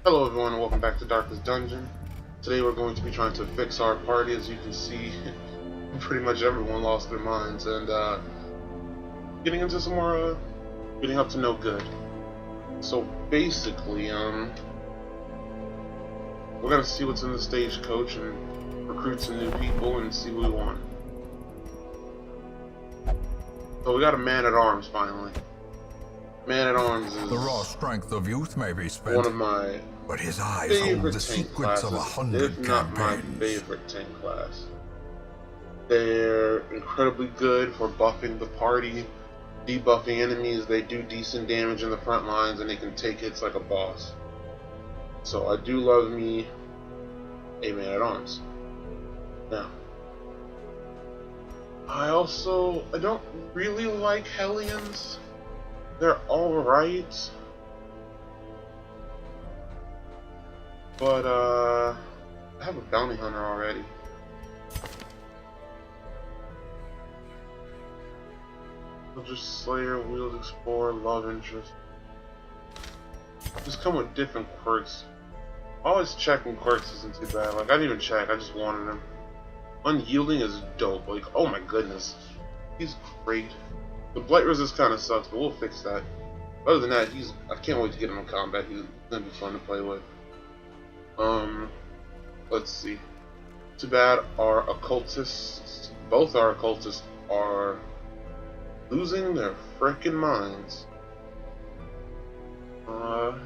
Hello everyone and welcome back to Darkest Dungeon. Today we're going to be trying to fix our party. As you can see, pretty much everyone lost their minds and getting into some more, getting up to no good. So basically, we're gonna see what's in the stagecoach and recruit some new people and see what we want. So we got a man-at-arms finally. Man-at-arms is the raw strength of youth may be spent, one of my but his eyes hold favorite the tank secrets classes, of 100 if not my campaigns. favorite tank class. They're incredibly good for buffing the party, debuffing enemies. They do decent damage in the front lines, and they can take hits like a boss. So I do love me a man-at-arms. Now, I don't really like Hellions. They're alright. But, I have a bounty hunter already. Soldier, Slayer, Wheels, Explorer, Love Interest. Just come with different quirks. Always checking quirks isn't too bad. Like, I didn't even check, I just wanted him. Unyielding is dope. Like, oh my goodness. He's great. The Blight Resist kind of sucks, but we'll fix that. Other than that, I can't wait to get him in combat. He's gonna be fun to play with. Let's see. Too bad our occultists, both our occultists, are losing their frickin' minds. What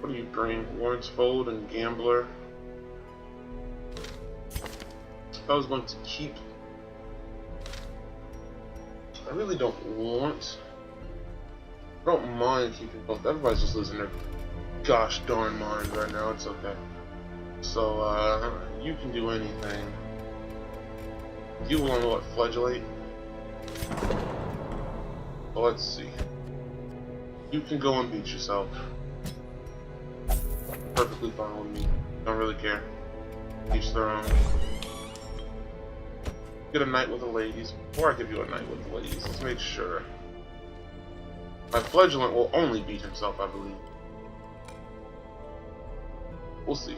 do you bring? Warrens Fold and Gambler. I was going to keep. I really don't want. I don't mind keeping both. Everybody's just losing their gosh darn mind right now. It's okay. So, you can do anything. You want to what? Flagellate? Well, let's see. You can go and beat yourself. Perfectly fine with me. Don't really care. Each their own. Get a night with the ladies. Before I give you a night with the ladies, let's make sure. My Flagellant will only beat himself, I believe. We'll see.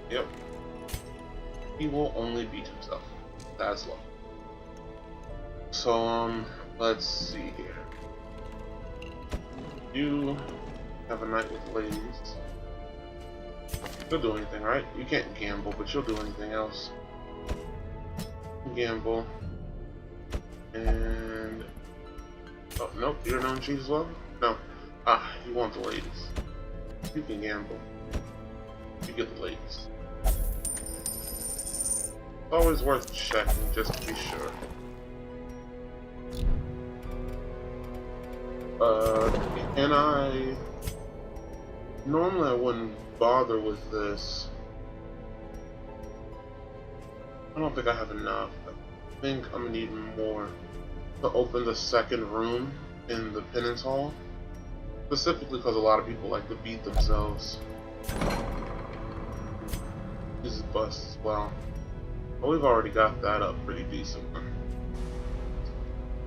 Yep. He will only beat himself. That's luck. So, let's see here. You have a night with the ladies. You'll do anything, right? You can't gamble, but you'll do anything else. Gamble. And... oh, nope, you're known cheat as well? No. Ah, you want the ladies. You can gamble. You get the ladies. It's always worth checking just to be sure. And normally I wouldn't bother with this. I don't think I have enough. I think I'm gonna need more to open the second room in the penance hall. Specifically because a lot of people like to beat themselves. This is bust as well. But we've already got that up pretty decent.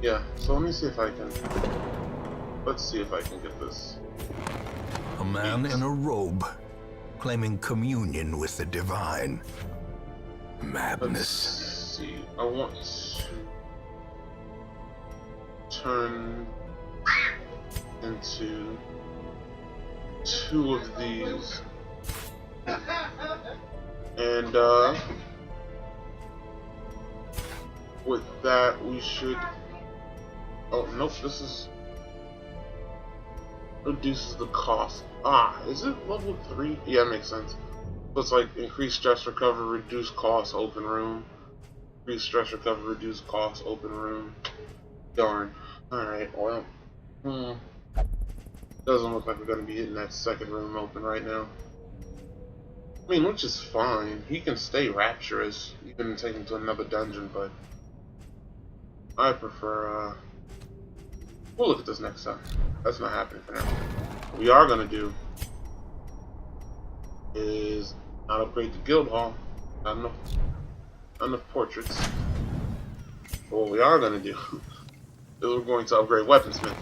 Yeah, so let me see if I can... let's see if I can get this. A man in a robe, claiming communion with the divine. Madness. Let's see. I want to turn into 2 of these. And with that we should... oh nope, this is... reduces the cost. Ah, is it level 3? Yeah, it makes sense. So it's like increase stress recover, reduce cost, open room. Increase stress recover, reduce cost, open room. Darn. Alright, well. Doesn't look like we're gonna be hitting that second room open right now. I mean, which is fine. He can stay rapturous, even take him to another dungeon, but I prefer, we'll look at this next time. That's not happening for now. What we are gonna do is not upgrade the guild hall. Not enough portraits. But what we are gonna do is we're going to upgrade weaponsmith.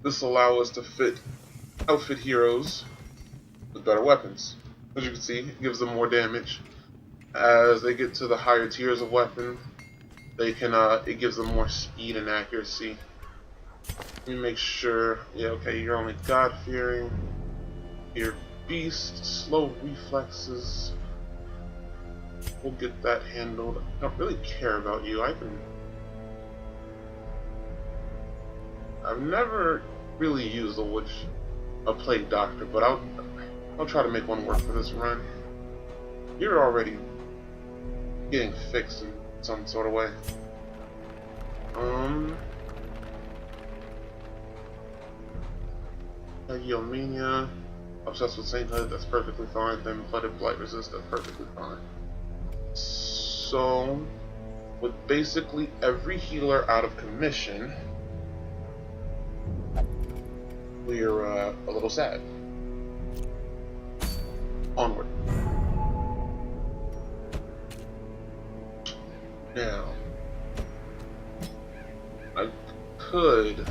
This will allow us to fit outfit heroes with better weapons. As you can see, it gives them more damage. As they get to the higher tiers of weapon, they can it gives them more speed and accuracy. Let me make sure. Yeah, okay, you're only God-fearing. You're beast, slow reflexes. We'll get that handled. I don't really care about you. I've never really used a plague doctor, but I'll try to make one work for this run. You're already getting fixed in some sort of way. Yomania, obsessed with sainthood, that's perfectly fine. Then flooded blight resist, that's perfectly fine. So, with basically every healer out of commission, we're a little sad. Onward. Now, I could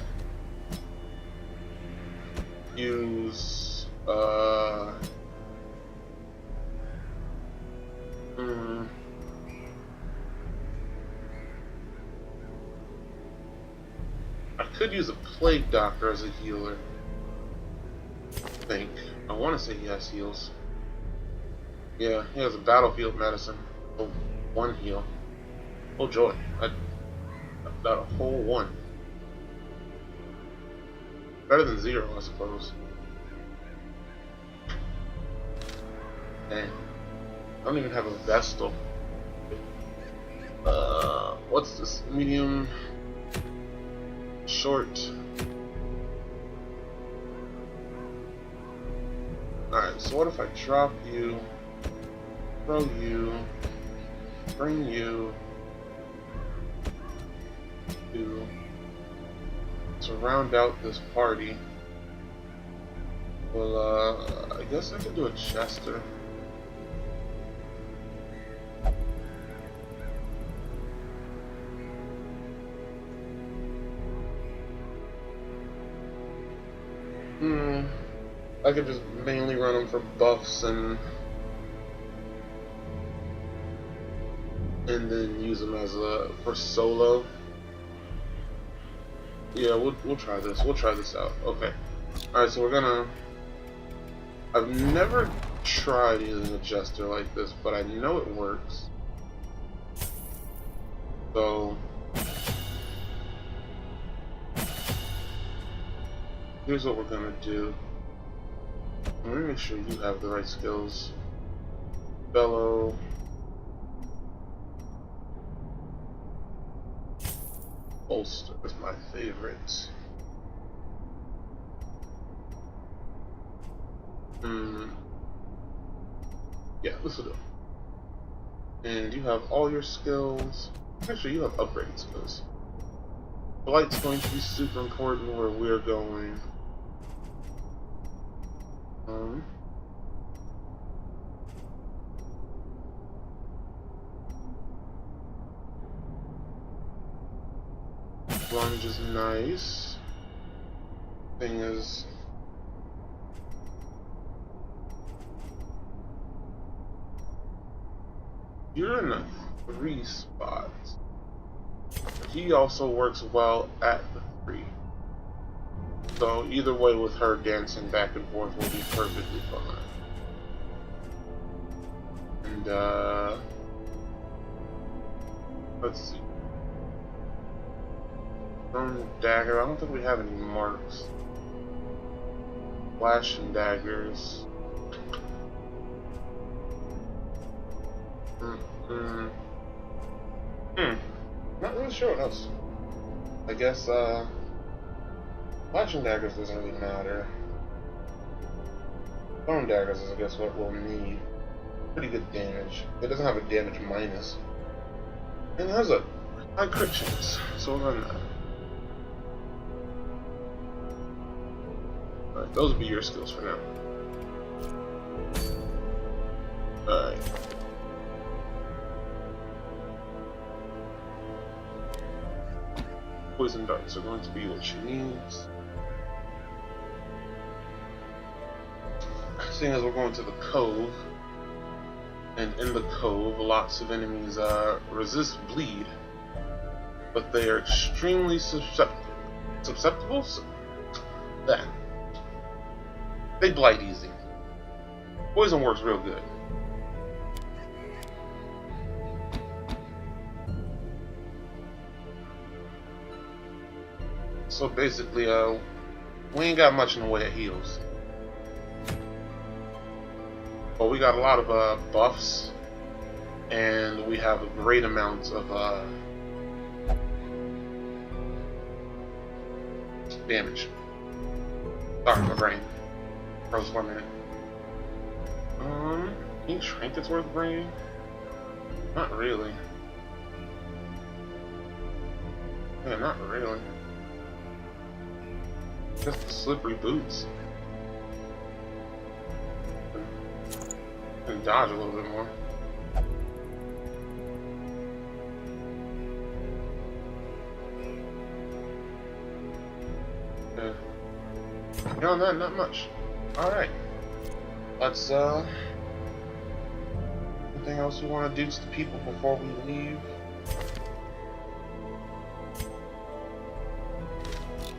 use I could use a plague doctor as a healer. I want to say he has heals. Yeah, he has a battlefield medicine. Oh, one heal. Oh joy! I got a whole one. Better than 0, I suppose. Dang. I don't even have a Vestal. What's this? Medium? Short? Alright, so what if I drop you, throw you, bring you to round out this party? Well, I guess I could do a Chester. I could just mainly run them for buffs and then use them as for solo. Yeah, we'll try this. We'll try this out. Okay. All right, so we're gonna. I've never tried using a Jester like this, but I know it works. So here's what we're gonna do. Let me make sure you have the right skills. Bellow. Bolster is my favorite. Yeah, this will do. And you have all your skills. Actually, you have upgraded skills. Blight's going to be super important where we're going. Lunge is nice. Thing is, you're in a 3 spot. He also works well at the 3. So either way, with her dancing back and forth will be perfectly fine. And let's see. Thrown dagger. I don't think we have any marks. Flash and daggers. Not really sure what else. I guess Flash and daggers doesn't really matter. Thrown daggers is, I guess, what we'll need. Pretty good damage. It doesn't have a damage minus. And it has a high crit chance, so we'll run that. Alright, those will be your skills for now. Alright. Poison darts are going to be what she needs. thing is we're going to the cove, and in the cove lots of enemies resist bleed, but they are extremely susceptible? That. They blight easy. Poison works real good. So basically, we ain't got much in the way of heals. But we got a lot of buffs, and we have a great amount of damage. Sorry, my brain froze for a minute. Ink Trinket's worth bringing? Not really. Yeah, not really. Just the slippery boots. And dodge a little bit more. Yeah. No, not much. Alright. Let's, anything else we want to do to the people before we leave?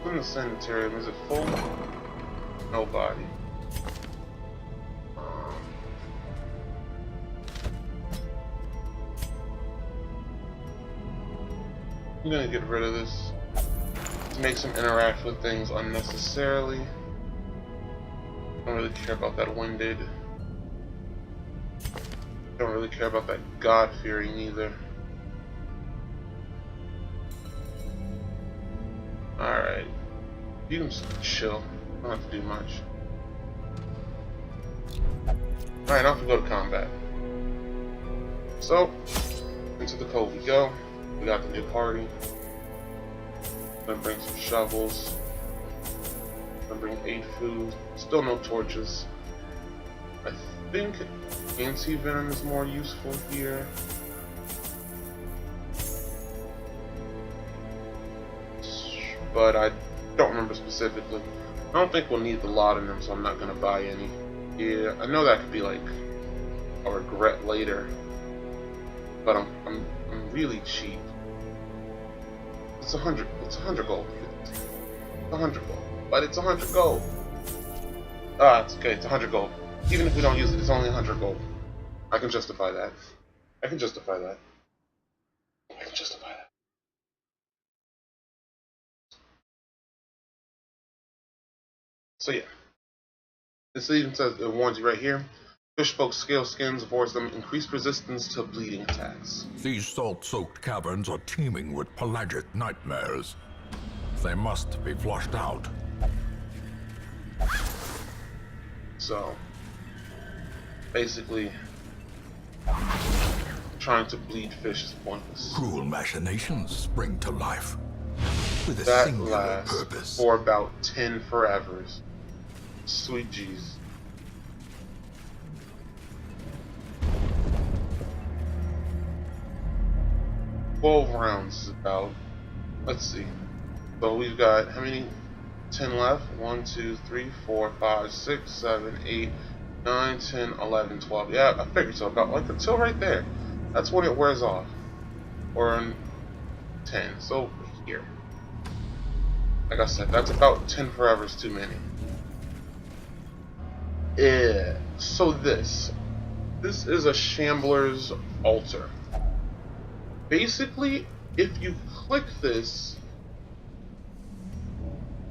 In the sanitarium, is it full? Nobody. I'm gonna get rid of this. It makes them interact with things unnecessarily. Don't really care about that winded. Don't really care about that God-fearing either. Alright. You can just chill. Don't have to do much. Alright, now we go to combat. So, into the cove we go. We got the new party. Gonna bring some shovels. Gonna bring 8 food. Still no torches. I think anti-venom is more useful here. But I don't remember specifically. I don't think we'll need the laudanum, so I'm not gonna buy any. Yeah, I know that could be like a regret later. But I'm really cheap. It's 100 gold. It's 100 gold. But it's 100 gold. Ah, it's okay, it's 100 gold. Even if we don't use it, it's only 100 gold. I can justify that. I can justify that. I can justify that. So yeah. This even says, it warns you right here. Fishfolk's scale skins affords them increased resistance to bleeding attacks. These salt-soaked caverns are teeming with pelagic nightmares. They must be flushed out. So, basically, trying to bleed fish is pointless. Cruel machinations spring to life with a That singular lasts purpose. for about 10 forevers. Sweet jeez. $12 is about. Let's see. So we've got how many? 10 left. 1, 2, 3, 4, 5, 6, 7, 8, 9, 10, 11, 12. Yeah, I figured so. About like until right there. That's when it wears off. Or in 10. So here. Like I said, that's about 10 forevers too many. Yeah. So this is a Shambler's altar. Basically, if you click this,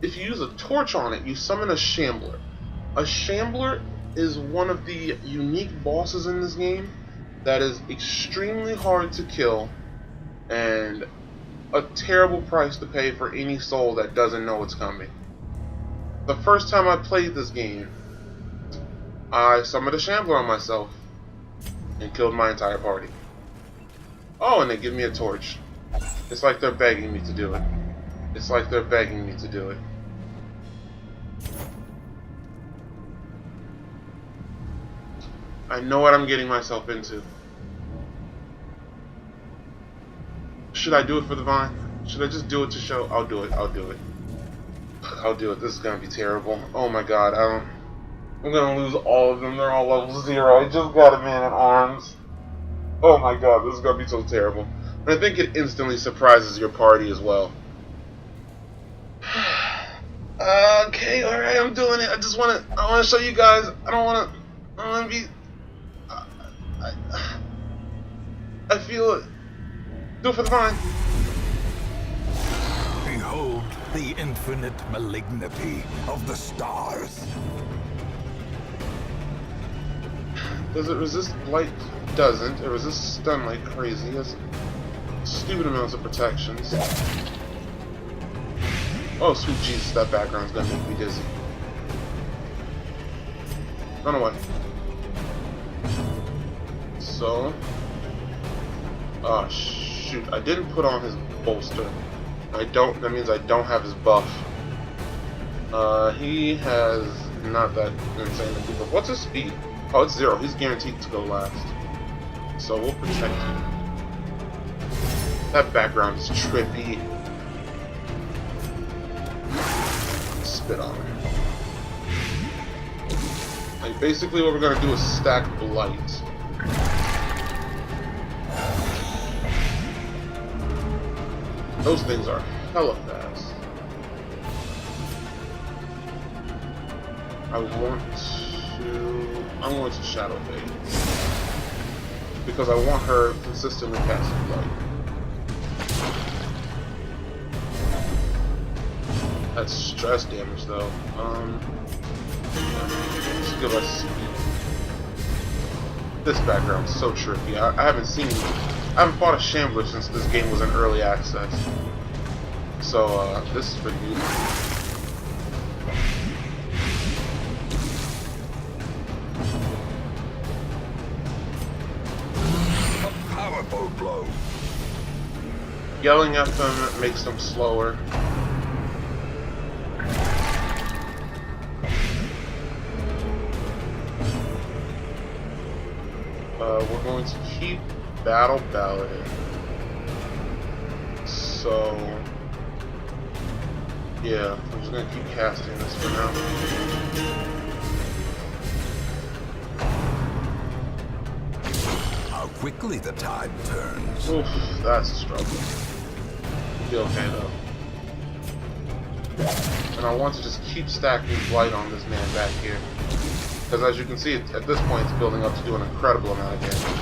if you use a torch on it, you summon a Shambler. A Shambler is one of the unique bosses in this game that is extremely hard to kill and a terrible price to pay for any soul that doesn't know it's coming. The first time I played this game, I summoned a Shambler on myself and killed my entire party. Oh, and they give me a torch. It's like they're begging me to do it. It's like they're begging me to do it. I know what I'm getting myself into. Should I do it for the Vine? Should I just do it to show? I'll do it. I'll do it. I'll do it. This is gonna be terrible. Oh my god. I'm gonna lose all of them. They're all level 0. I just got a man at arms. Oh my god, this is gonna be so terrible. And I think it instantly surprises your party as well. Okay, alright, I'm doing it. I wanna show you guys. I don't wanna be... I feel it. Do it for the vine. Behold the infinite malignity of the stars. Does it resist light? Doesn't. It resists stun like crazy. It has stupid amounts of protections. Oh, sweet Jesus, that background's gonna make me dizzy. Run away. So... Oh, shoot. I didn't put on his bolster. That means I don't have his buff. He has not that insane of a buff. What's his speed? Oh, it's 0. He's guaranteed to go last. So we'll protect him. That background is trippy. Spit on him. Like, basically what we're gonna do is stack Blight. Those things are hella fast. I'm going to Shadow Fade. Because I want her consistently casting Blight. That's stress damage though. Let's give us speed. This background's so trippy. I haven't fought a Shambler since this game was in early access. So, this is pretty new. A powerful blow. Yelling at them makes them slower. We're going to keep Battle Ballading. So, yeah, I'm just going to keep casting this for now. How quickly the tide turns. Oof, that's a struggle. Be okay though. And I want to just keep stacking Blight on this man back here. Because as you can see, at this point it's building up to do an incredible amount of damage.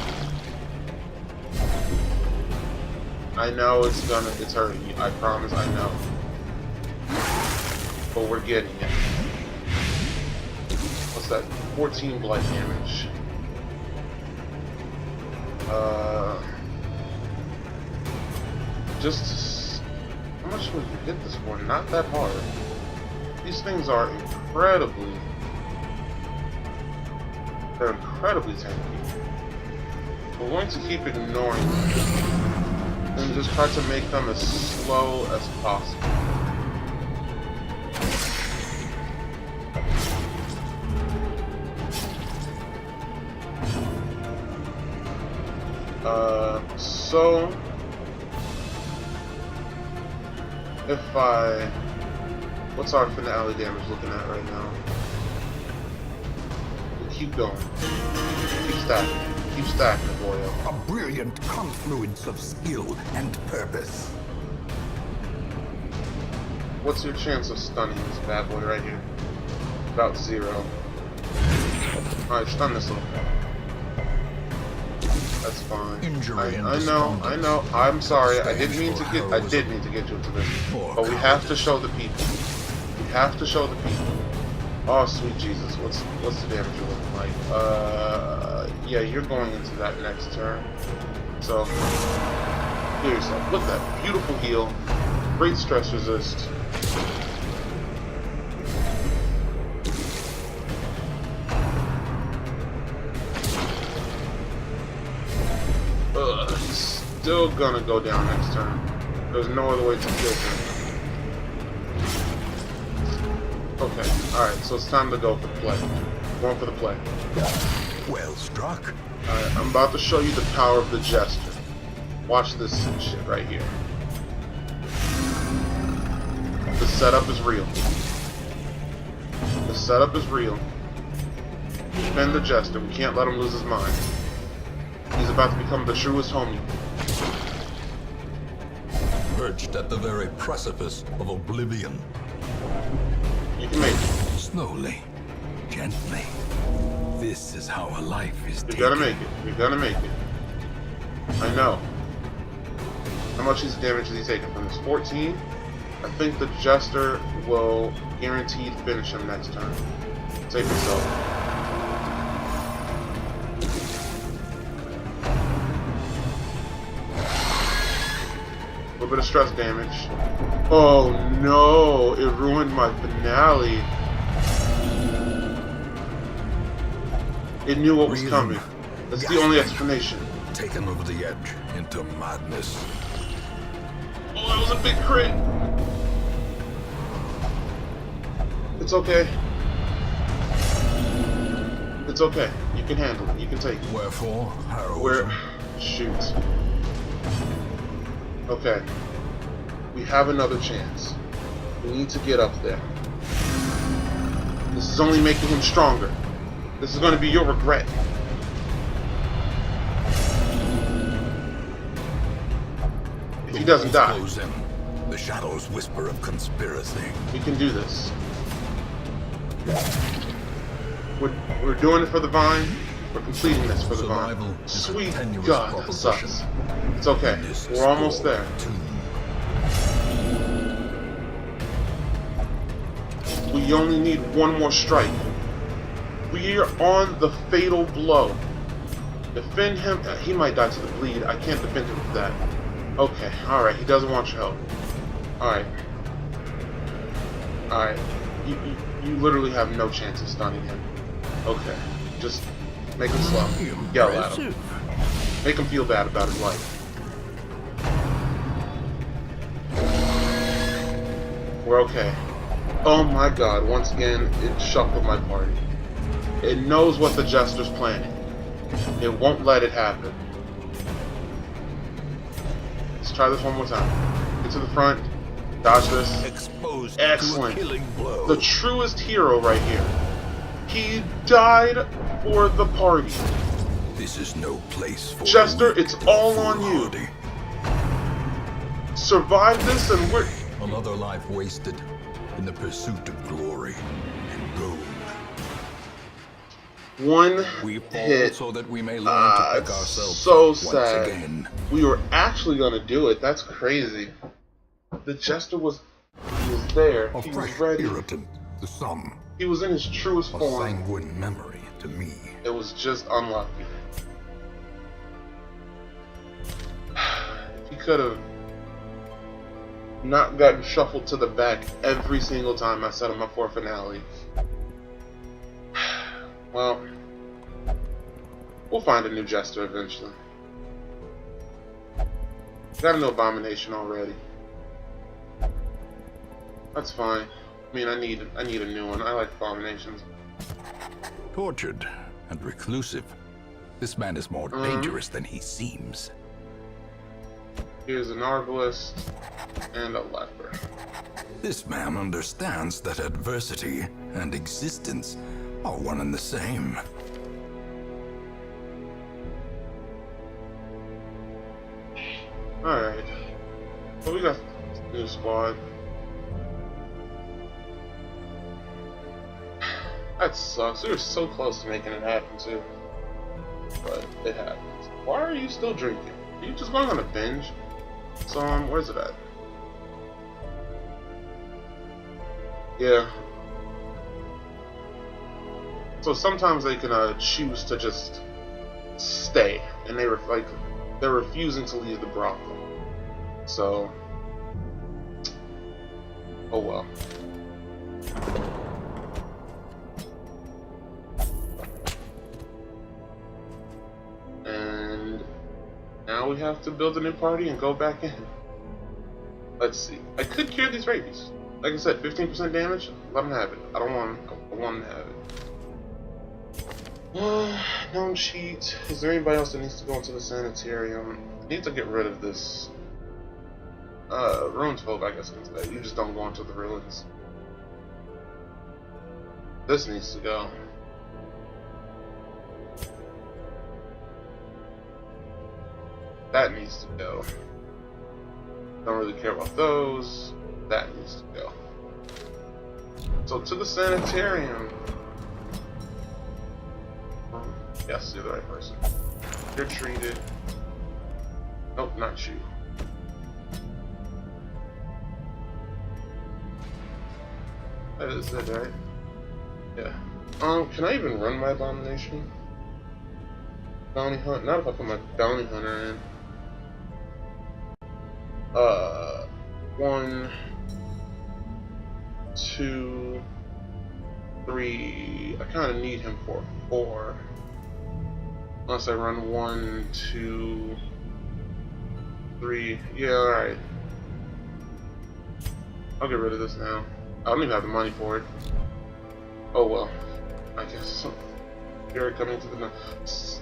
I know it's hurting you. I promise, I know. But we're getting it. What's that? 14 Blight damage. How much would you get this for? Not that hard. These things are incredibly tanky. We're going to keep ignoring them and just try to make them as slow as possible. So what's our finale damage looking at right now? We'll keep going. Keep stacking it, boyo. A brilliant confluence of skill and purpose. What's your chance of stunning this bad boy right here? About 0. Alright, stun this little guy. That's fine. I know. I'm sorry. I did mean to get you into this. But we have to show the people. Oh, sweet Jesus. What's the damage you're looking like? Yeah, you're going into that next turn. So, heal yourself. Look at that. Beautiful heal. Great stress resist. He's still gonna go down next turn. There's no other way to kill him. Okay, alright, so it's time to go for the play. Going for the play. Well struck. Alright, I'm about to show you the power of the gesture. Watch this shit right here. The setup is real. Defend the Jester. We can't let him lose his mind. He's about to become the truest homie. Perched at the very precipice of oblivion. You can make it. Slowly, gently. This is how a life is taken. We're gonna make it. We're gonna make it. I know. How much damage is he taking from this? 14? I think the Jester will guaranteed finish him next turn. Save himself. A little bit of stress damage. Oh no! It ruined my finale. It knew what was coming. That's the only explanation. Taken over the edge into madness. Oh, that was a big crit. It's okay. It's okay. You can handle it. You can take it. Wherefore, heroism? Shoot. Okay. We have another chance. We need to get up there. This is only making him stronger. This is going to be your regret. If he doesn't die. Close in. The shadows whisper of conspiracy. We can do this. We're doing it for the Vine. We're completing this for the Vine. Sweet God, that sucks. It's okay. We're almost there. We only need one more strike. We are on the fatal blow. Defend him. He might die to the bleed. I can't defend him with that. Okay, alright. He doesn't want your help. Alright. Alright. You literally have no chance of stunning him. Okay. Just make him slow. Yell at him. Make him feel bad about his life. We're okay. Oh my God, once again, it shuffled my party. It knows what the Jester's planning. It won't let it happen. Let's try this one more time. Get to the front. Dodge this. Exposed. Excellent. To a killing blow. The truest hero right here. He died for the party. This is no place for Jester, it's all on you. Survive this and we're... Another life wasted in the pursuit of glory and gold. One We fall hit. so that we may learn to pick ourselves So once sad. again. We were actually gonna do it. That's crazy. The Jester was there. A He was fresh ready. irritant to some, He was in his truest a form. sanguine memory to me. It was just unlucky. He could have not gotten shuffled to the back every single time I set him up for a finale. Well, we'll find a new Jester eventually. Got a new Abomination already. That's fine. I mean, I need a new one. I like Abominations. Tortured and reclusive, this man is more dangerous than he seems. Here's an Arbalist and a Leper. This man understands that adversity and existence are one and the same. Alright. So we got a new squad. That sucks. We were so close to making it happen too. But it happens. Why are you still drinking? Are you just going on a binge? So where's it at? Yeah. So sometimes they can choose to just stay, and they're refusing to leave the brothel. So, oh well. And now we have to build a new party and go back in. Let's see. I could cure these rabies. Like I said, 15% damage. Let them have it. I want them to have it. Known cheat. Is there anybody else that needs to go into the sanitarium? I need to get rid of this. Ruins folk, I guess, can stay. You just don't go into the ruins. This needs to go. That needs to go. Don't really care about those. That needs to go. So to the sanitarium. Yes, you're the right person. You're treated. Nope, not you. That is that right? Yeah. Can I even run my abomination? Bounty hunt? Not if I put my bounty hunter in. 1, 2, 3. I kind of need him for 4. Unless I run 1, 2, 3. Yeah, alright. I'll get rid of this now. I don't even have the money for it. Oh well. I guess. You're coming to the.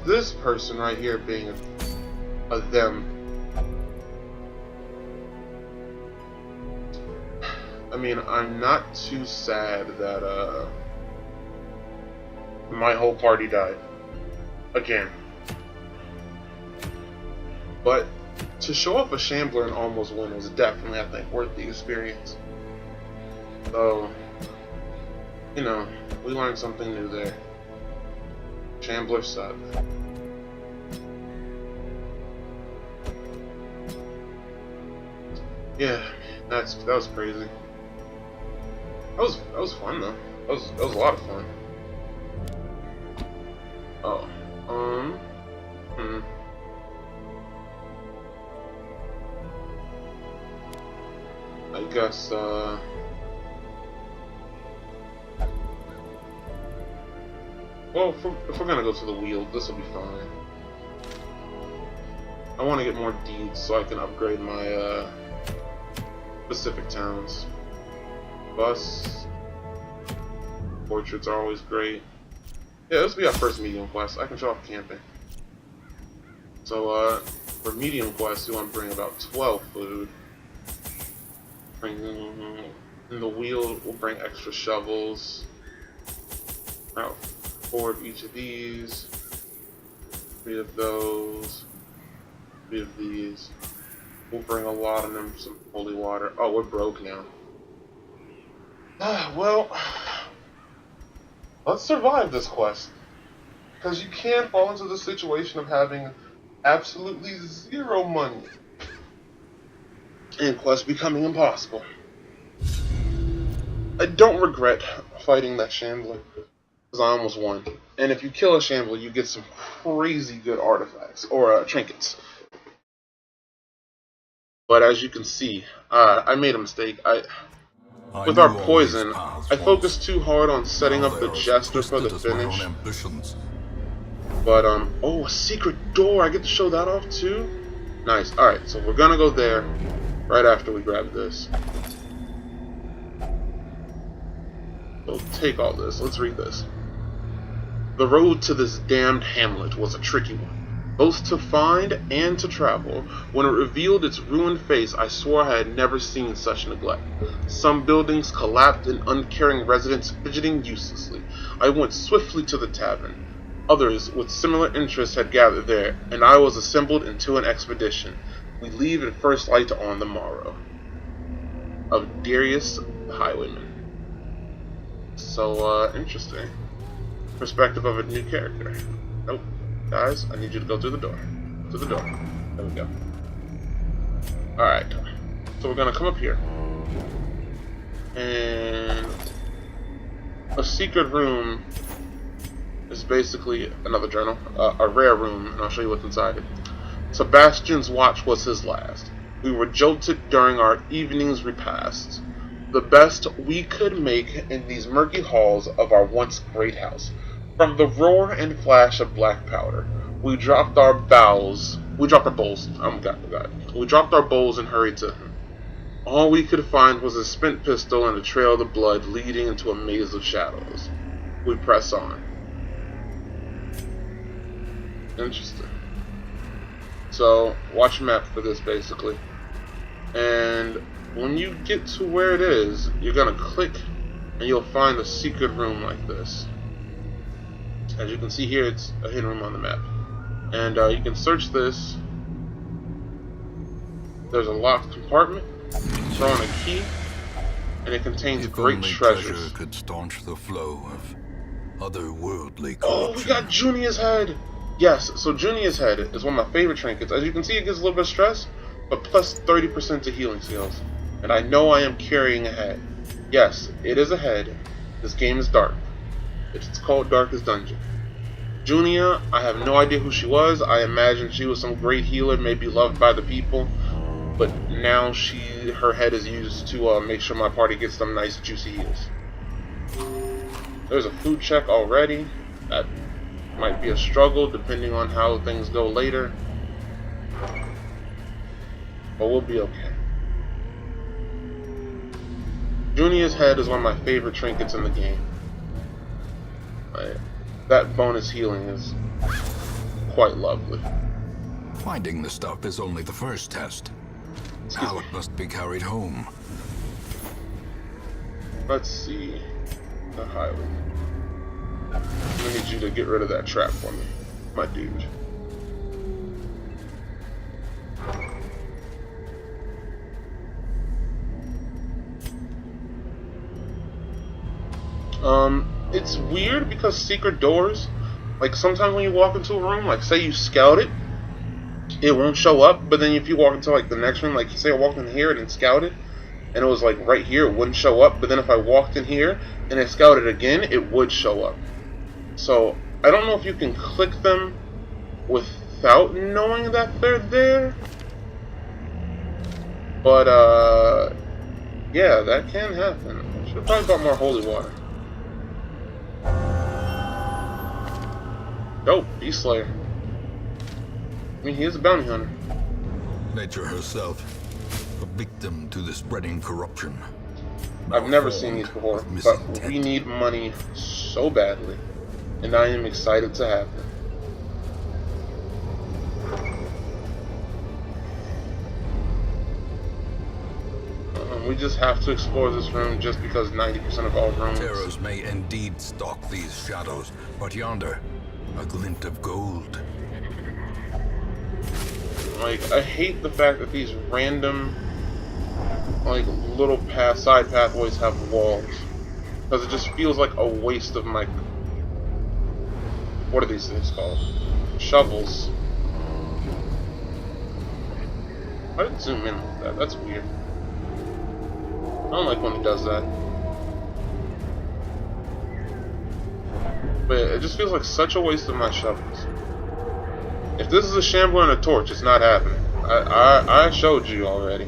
This person right here being a them. I mean, I'm not too sad that my whole party died again, but to show off a Shambler and almost win was definitely, I think, worth the experience. So, you know, we learned something new there. Shambler suck. Yeah, that was crazy. That was fun though. That was a lot of fun. Oh, I guess well, if we're gonna go to the wheel, this will be fine. I want to get more deeds so I can upgrade my specific towns. Bus, portraits are always great. Yeah, this will be our first medium quest. I can show off camping. So for medium quest, you want to bring about 12 food. In the wheel, we'll bring extra shovels. About 4 of each of these. 3 of those. 3 of these. We'll bring a lot of them, some holy water. Oh, we're broke now. Well, let's survive this quest. Because you can fall into the situation of having absolutely 0 money. And quest becoming impossible. I don't regret fighting that Shambler, because I almost won. And if you kill a Shambler, you get some crazy good artifacts, or trinkets. But as you can see, I made a mistake. With our poison, I focused too hard on setting up the Jester for the finish. But, oh, a secret door! I get to show that off too? Nice. Alright, so we're gonna go there right after we grab this. So take all this. Let's read this. The road to this damned hamlet was a tricky one, both to find and to travel. When it revealed its ruined face, I swore I had never seen such neglect. Some buildings collapsed and uncaring residents fidgeting uselessly. I went swiftly to the tavern. Others with similar interests had gathered there, and I was assembled into an expedition. We leave at first light on the morrow. Of Darius the Highwayman. So, interesting. Perspective of a new character. Nope. Guys, I need you to go through the door. To the door. There we go. Alright. So we're gonna come up here. And a secret room is basically another journal. A rare room, and I'll show you what's inside it. Sebastian's watch was his last. We were jolted during our evening's repast. The best we could make in these murky halls of our once great house. From the roar and flash of black powder, we dropped our bowls. We dropped our bowls. Oh God. We dropped our bowls and hurried to him. All we could find was a spent pistol and a trail of the blood leading into a maze of shadows. We press on. Interesting. So, watch map for this basically. And when you get to where it is, you're gonna click and you'll find a secret room like this. As you can see here, it's a hidden room on the map. And you can search this, There's a locked compartment, throwing a key, and it contains If great only treasures. treasure could staunch the flow of otherworldly corruption. Oh, we got Junia's head! Yes, so Junia's head is one of my favorite trinkets. As you can see, it gives a little bit of stress, but plus 30% to healing skills. And I know I am carrying a head. Yes, it is a head. This game is dark. It's called Darkest Dungeon. Junia, I have no idea who she was. I imagine she was some great healer, maybe loved by the people. But now her head is used to make sure my party gets some nice juicy heals. There's a food check already. That might be a struggle depending on how things go later. But we'll be okay. Junia's head is one of my favorite trinkets in the game. That bonus healing is quite lovely. Finding the stuff is only the first test. Now it must be carried home. Let's see. The highway. I need you to get rid of that trap for me, my dude. It's weird because secret doors, like sometimes when you walk into a room, like say you scout it, it won't show up, but then if you walk into like the next room, like say I walked in here and scouted, and it was like right here, it wouldn't show up, but then if I walked in here and I scouted again, it would show up. So I don't know if you can click them without knowing that they're there, but yeah, that can happen. Should have probably bought more holy water. Oh, Beast Slayer. I mean, he is a bounty hunter. Nature herself, a victim to the spreading corruption. I've never seen these before, but we need money so badly, and I am excited to have them. We just have to explore this room just because 90% of all rooms... Terrors may indeed stalk these shadows, but yonder, a glint of gold. Like, I hate the fact that these random, like, little side pathways have walls. Because it just feels like a waste of my... What are these things called? Shovels. I didn't zoom in like that. That's weird. I don't like when he does that. But it just feels like such a waste of my shovels. If this is a Shambler and a torch, it's not happening. I showed you already.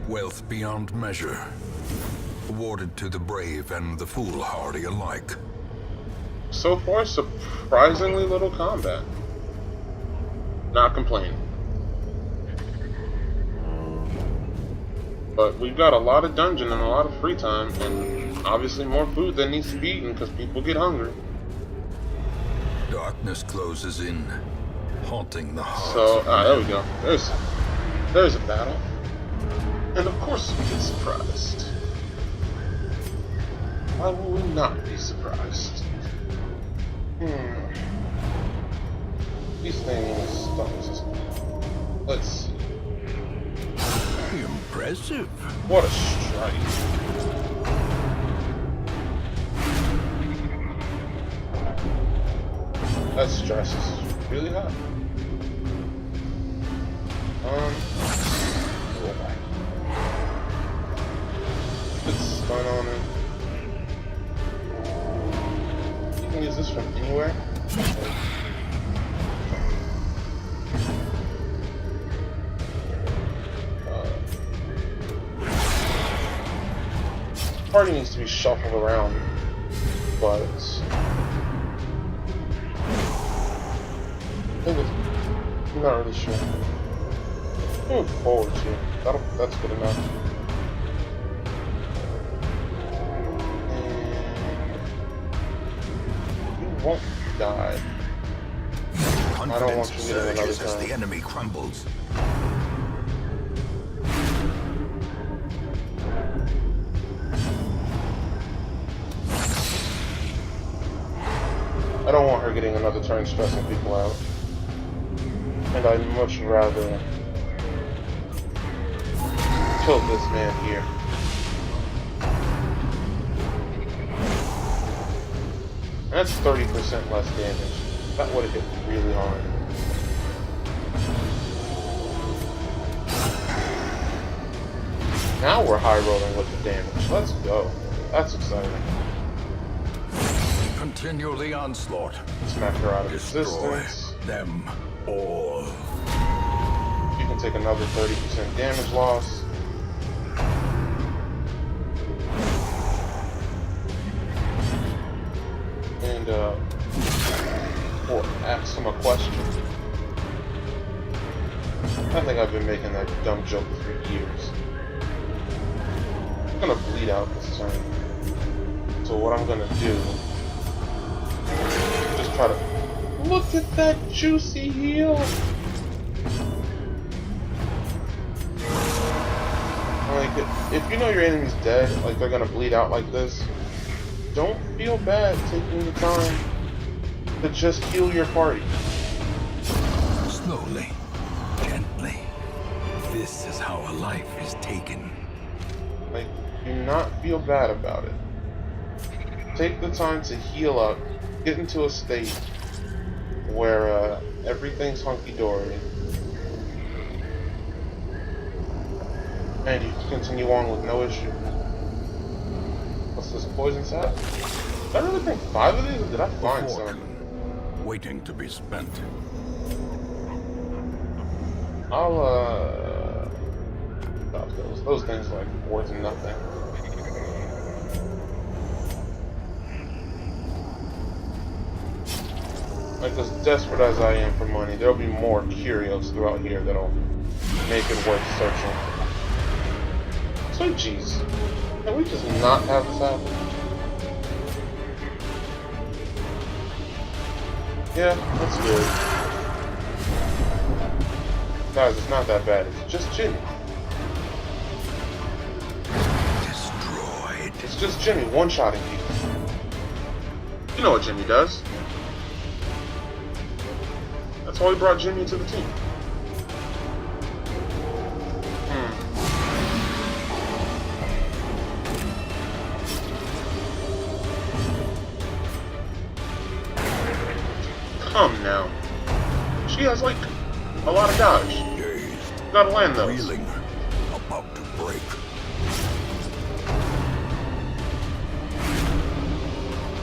Wealth beyond measure, awarded to the brave and the foolhardy alike. So far, surprisingly little combat. Not complaining. But we've got a lot of dungeon and a lot of free time, and obviously more food that needs to be eaten because people get hungry. Darkness closes in, haunting the heart. So, there we go. There's a battle. And of course we get surprised. Why will we not be surprised? These things, let's see. Impressive. What a strike. That stress is really hot. Put stun on it. You can use this from anywhere. Party needs to be shuffled around, but I'm not really sure. Move forward here. That's good enough. And you won't die. I don't want you to get another time. As the enemy crumbles. I don't want her getting another turn stressing people out. And I'd much rather kill this man here. That's 30% less damage. That would have hit really hard. Now we're high rolling with the damage. Let's go. That's exciting. Continue the onslaught. Smack her out of Destroy existence. them all. You can take another 30% damage loss. And, or ask him a question. I think I've been making that dumb joke for years. I'm gonna bleed out this turn. So what I'm gonna do, just try to look at that juicy heal. Like, if you know your enemy's dead, like they're gonna bleed out like this, don't feel bad taking the time to just heal your party. Slowly, gently. This is how a life is taken. Like, do not feel bad about it. Take the time to heal up, get into a state where everything's hunky-dory, and you can continue on with no issue. What's this poison sap? Did I really bring 5 of these, or did I find some? Waiting to be spent. I'll stop those. Those things like worth nothing. Like, as desperate as I am for money, there'll be more curios throughout here that'll make it worth searching. Sweet jeez. Can we just not have this happen? Yeah, that's good. Guys, it's not that bad. It's just Jimmy. Destroyed. It's just Jimmy one-shotting people. You know what Jimmy does. That's why we brought Jimmy to the team. Come now. She has like a lot of dodge. Dazed. Gotta land those. Reeling. About to break.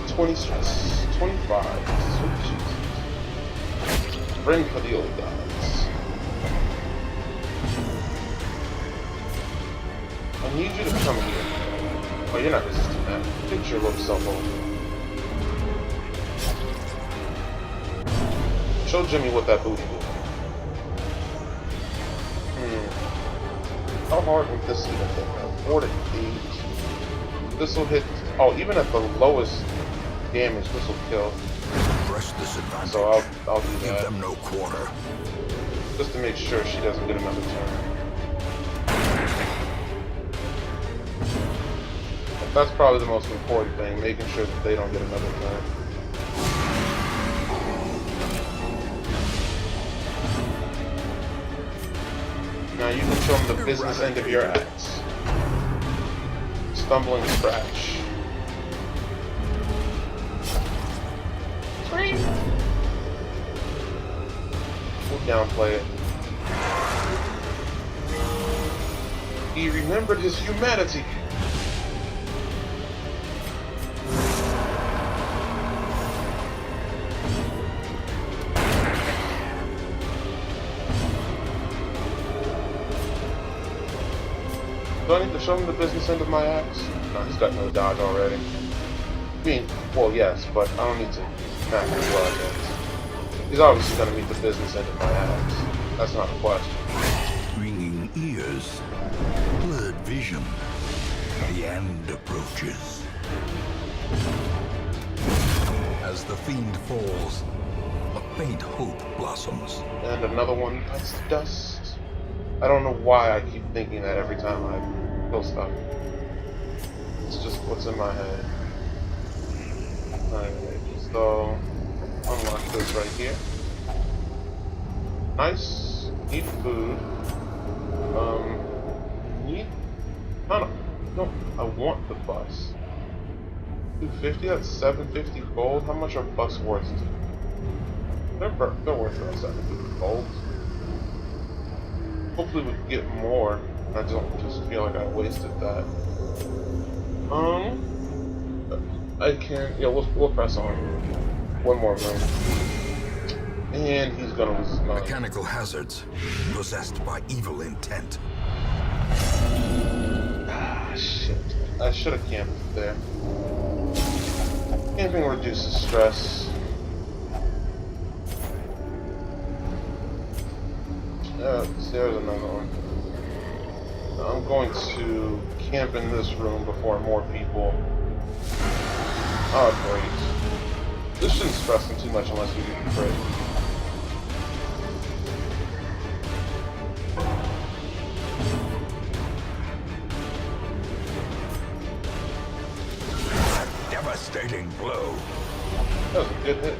20 stress. 25. Sweet Jesus. Bring for the old guys. I need you to come here. Oh, you're not resisting that. Get your little self over. Show Jimmy what that booty do. How hard would this even hit? 4 to 8. This will hit. Oh, even at the lowest damage, this will kill. Press this advantage. So I'll do that. Give them no quarter. Just to make sure she doesn't get another turn. That's probably the most important thing, making sure that they don't get another turn. Now you can show them the business end of your axe. Stumbling scratch. We'll downplay it. He remembered his humanity. Do I need to show him the business end of my axe? No, he's got no dodge already. I mean, well, yes, but I don't need to smack him as well, I guess. He's obviously going to meet the business end of my axe. That's not a question. Ringing ears. Blurred vision. The end approaches. As the fiend falls, a faint hope blossoms. And another one bites the dust. I don't know why I keep thinking that every time I kill stuff. It's just what's in my head. Alright, so unlock this right here. Nice. Need food. Need... No, I want the bus. 250, that's 750 gold. How much are bus worth? They're worth about 750 gold. Hopefully we can get more. I don't just feel like I wasted that. I can... Yeah, we'll press on. One more room. And he's gonna lose his mind. Mechanical hazards, possessed by evil intent. Ah, shit. I should have camped there. Camping reduces stress. There's another one. I'm going to camp in this room before more people. Oh, great. This shouldn't stress them too much unless we do the crit. Devastating blow. That was a good hit.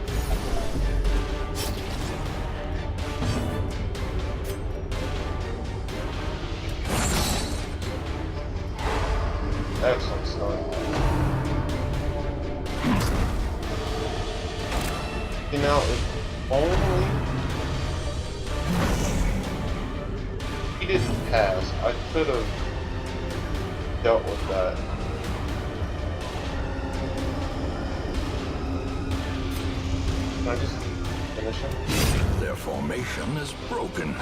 Excellent start. You know, if only he didn't pass, I could have dealt with that. Can I just finish him? Their formation is broken.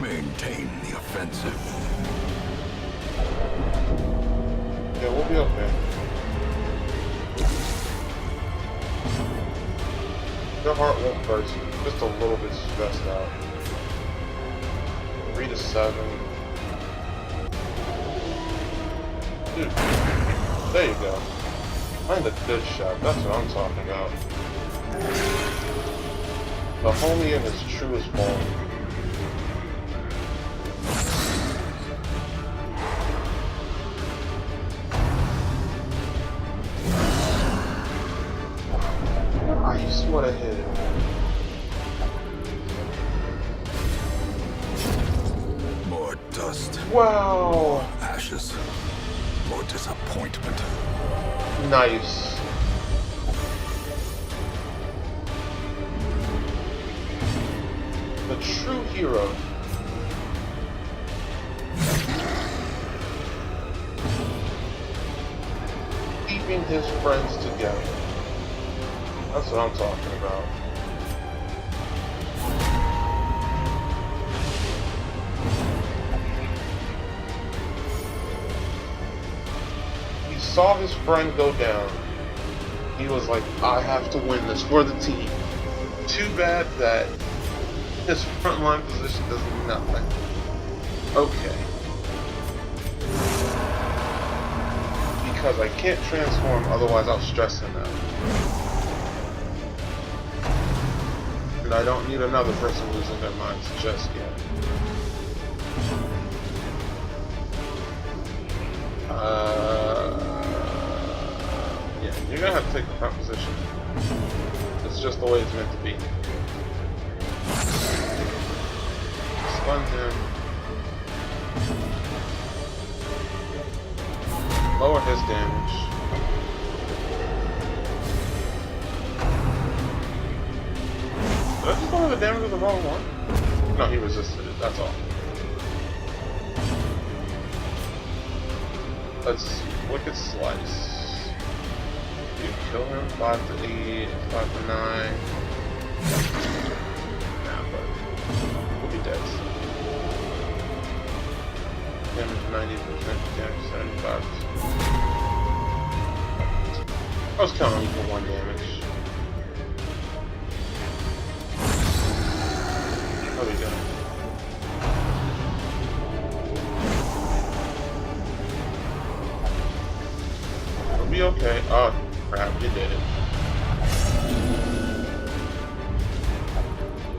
Maintain the offensive. Yeah, we'll be okay. Your heart won't burst. Just a little bit stressed out. 3 to 7. Dude, there you go. Find a good shot. That's what I'm talking about. The homie in his truest form. Nice, what a hit. More dust. Wow. Ashes. More disappointment. Nice. The true hero. Keeping his friends together. That's what I'm talking about. He saw his friend go down. He was like, I have to win this for the team. Too bad that his frontline position does nothing. Okay. Because I can't transform, otherwise I'll stress him out. And I don't need another person losing their minds just yet. Yeah, you're gonna have to take the front position. It's just the way it's meant to be. Stun him. Lower his damage. Did I just lower the damage with the wrong one? No, he resisted it, that's all. Let's see. Wicked Slice. You kill him 5 to 8, 5 to 9. Nah, but we'll be dead soon. Damage 90%, damage 75%. I was counting for 1 damage. How we doing? It'll be okay. Oh, crap, you did it.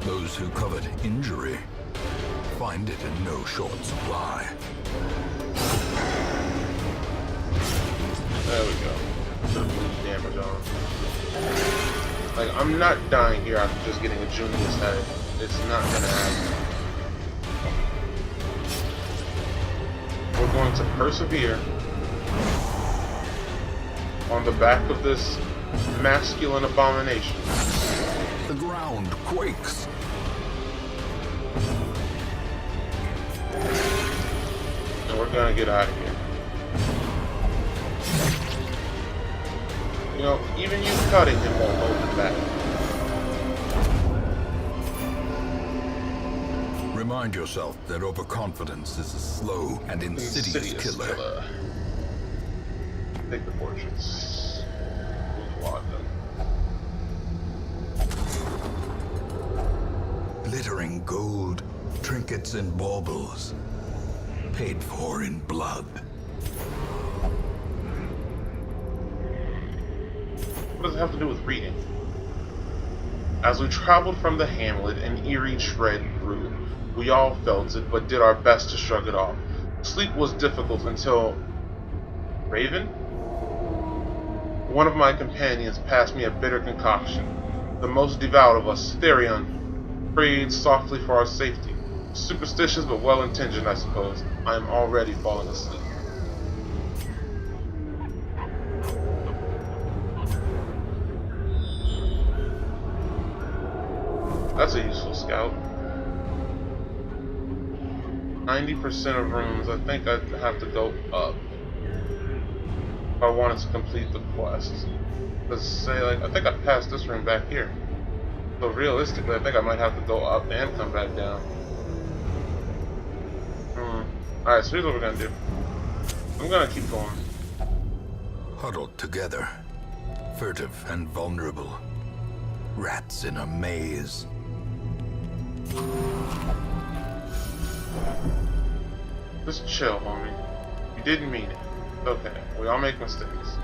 Those who covet injury find it in no short supply. There we go. Put damage on. Like, I'm not dying here after just getting a Junior's head. It's not gonna happen. We're going to persevere on the back of this masculine abomination. The ground quakes. And we're gonna get out of here. You know, even you cutting him won't hold him back. Remind yourself that overconfidence is a slow and insidious killer. Take the portraits. Move on them. Glittering gold, trinkets and baubles, paid for in blood. What does it have to do with reading? As we traveled from the hamlet, an eerie dread grew. We all felt it, but did our best to shrug it off. Sleep was difficult until... Raven? One of my companions passed me a bitter concoction. The most devout of us, Therion, prayed softly for our safety. Superstitious but well-intentioned, I suppose. I am already falling asleep. That's a useful scout. 90% of rooms. I think I'd have to go up if I wanted to complete the quest. Let's say, like, I think I passed this room back here. So realistically, I think I might have to go up and come back down. Alright, so here's what we're gonna do. I'm gonna keep going. Huddled together, furtive and vulnerable. Rats in a maze. Just chill, homie. You didn't mean it. Okay, we all make mistakes.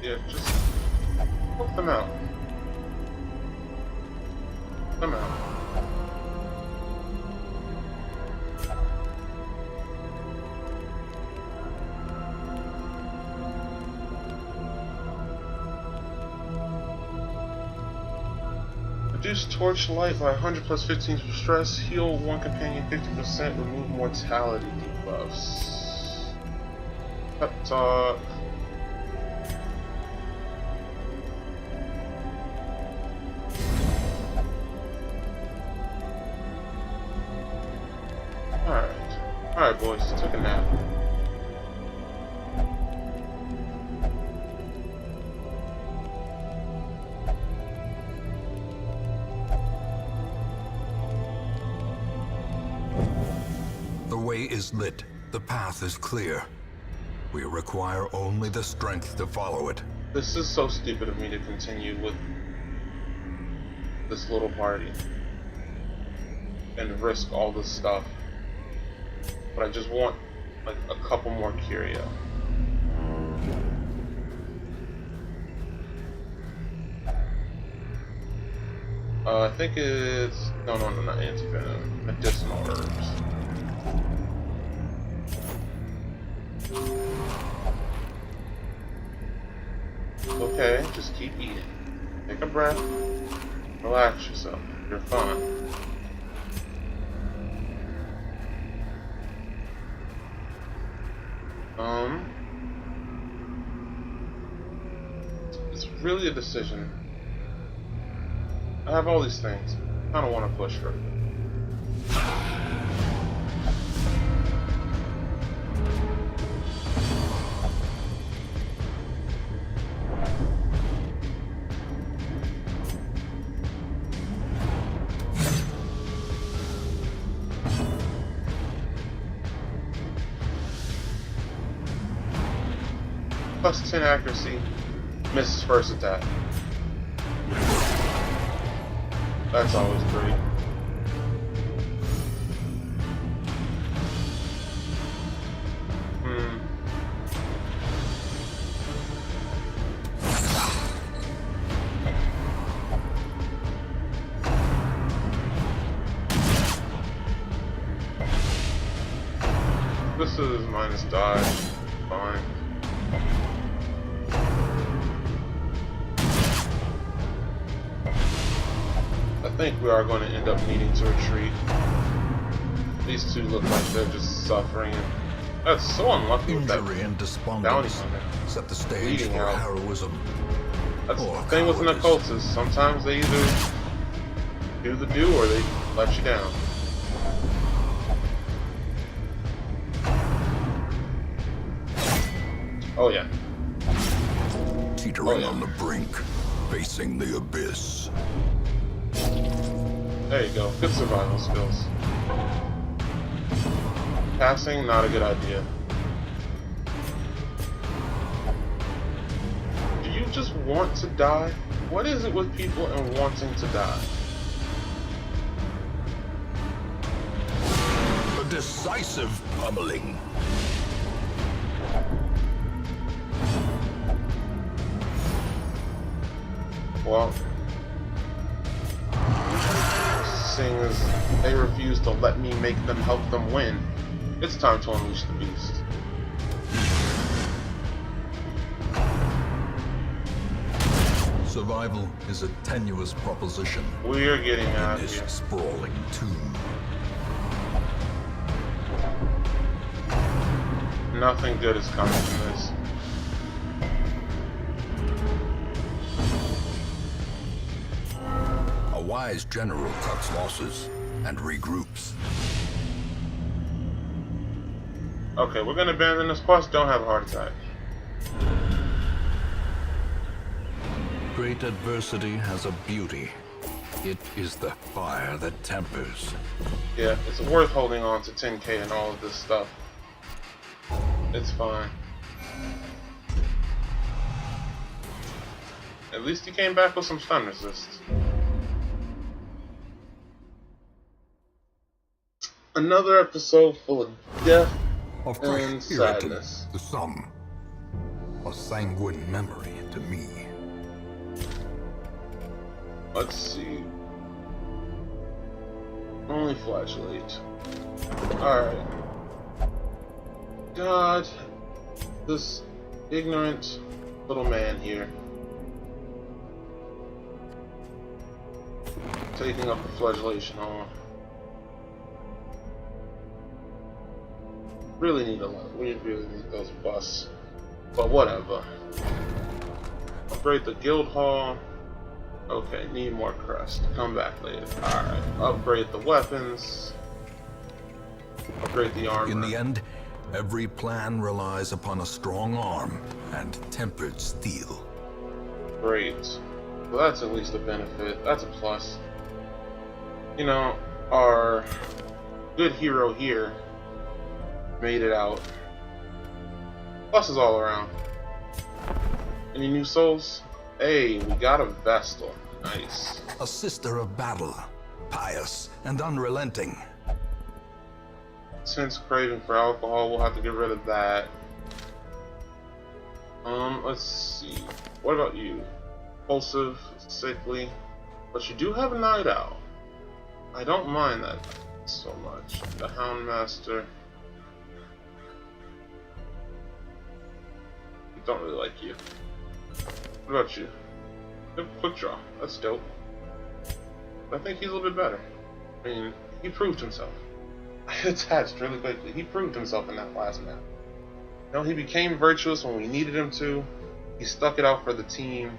Yeah, just help them out. Come out. Reduce torch light by 100 plus 15 for stress. Heal one companion 50%. Remove mortality debuffs. Pep talk. Alright boys, took a nap. The way is lit. The path is clear. We require only the strength to follow it. This is so stupid of me to continue with this little party and risk all this stuff. But I just want, like, a couple more curio. I think it's... No, not antivenom. Medicinal herbs. Okay, just keep eating. Take a breath. Relax yourself. You're fine. It's really a decision. I have all these things. I don't want to push further. Plus 10 accuracy, misses first attack. That's always great. explosives minus dodge. Fine. I think we are going to end up needing to retreat. These two look like they're just suffering. That's so unlucky with that Injury and bounty despondence hunter. set the stage Bleeding for out. heroism. That's or the thing with an cowardice. occultist. Sometimes they either do the do or they let you down. Oh yeah. Teetering Oh, yeah. on the brink, facing the abyss. There you go. Good survival skills. Passing, not a good idea. Do you just want to die? What is it with people and wanting to die? A decisive pummeling. Well, seeing as they refuse to let me make them help them win, it's time to unleash the beast. Survival is a tenuous proposition We're getting in out of this here. sprawling tomb. Nothing good is coming from this. A wise general cuts losses and regroups. Okay, we're gonna abandon this quest. Don't have a heart attack. Great adversity has a beauty. It is the fire that tempers. Yeah, it's worth holding on to 10k and all of this stuff. It's fine. At least he came back with some stun resist. Another episode full of death A fresh and irritant sadness. to some. A sanguine memory to me. Let's see. Only flashlight. Alright. God, this ignorant little man here. Taking up the flagellation armor. Really need a lot. We really need those busts. But whatever. Upgrade the guild hall. Okay, need more crest. Come back later. Alright. Upgrade the weapons. Upgrade the armor. In the end, every plan relies upon a strong arm and tempered steel. Great. Well, that's at least a benefit. That's a plus. You know, our good hero here made it out. Pluses all around. Any new souls? Hey, we got a Vestal. Nice. A sister of battle, pious and unrelenting. Since craving for alcohol, we'll have to get rid of that. Let's see. What about you? Impulsive, sickly, but you do have a night owl. I don't mind that so much. The Houndmaster. Don't really like you. What about you? You have quick draw. That's dope. But I think he's a little bit better. I mean, he proved himself. I attached really quickly. He proved himself in that last map. You know, he became virtuous when we needed him to. He stuck it out for the team.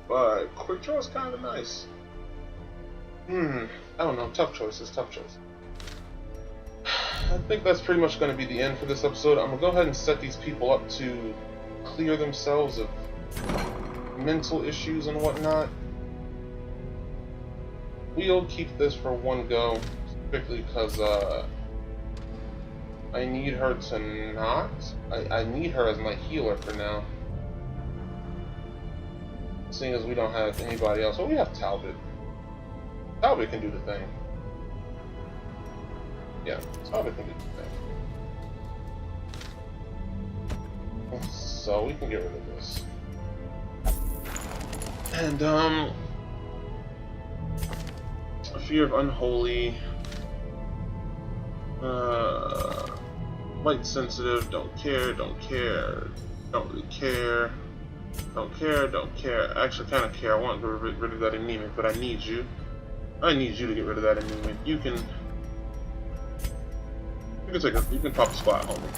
But quick draw is kind of nice. I don't know. Tough choices. Tough choices. I think that's pretty much going to be the end for this episode. I'm going to go ahead and set these people up to clear themselves of mental issues and whatnot. We'll keep this for one go, strictly because I need her to not. I need her as my healer for now. Seeing as we don't have anybody else. Well, we have Talbot. Talbot can do the thing. Yeah, Talbot can do the thing. So we can get rid of this. And Fear of Unholy. Light sensitive, don't care, don't care, don't really care, don't care, don't care. Actually, kind of care. I want to get rid of that anemic, but I need you. I need you to get rid of that anemic. You can pop a spot, homie.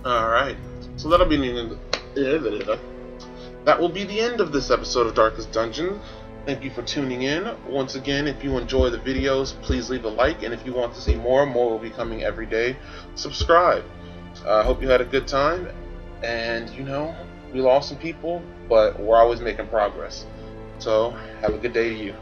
All right. So that'll be the end. That will be the end of this episode of Darkest Dungeon. Thank you for tuning in. Once again, if you enjoy the videos, please leave a like, and if you want to see more will be coming every day. Subscribe. I hope you had a good time, and you know, we lost some people, but we're always making progress. So, have a good day to you.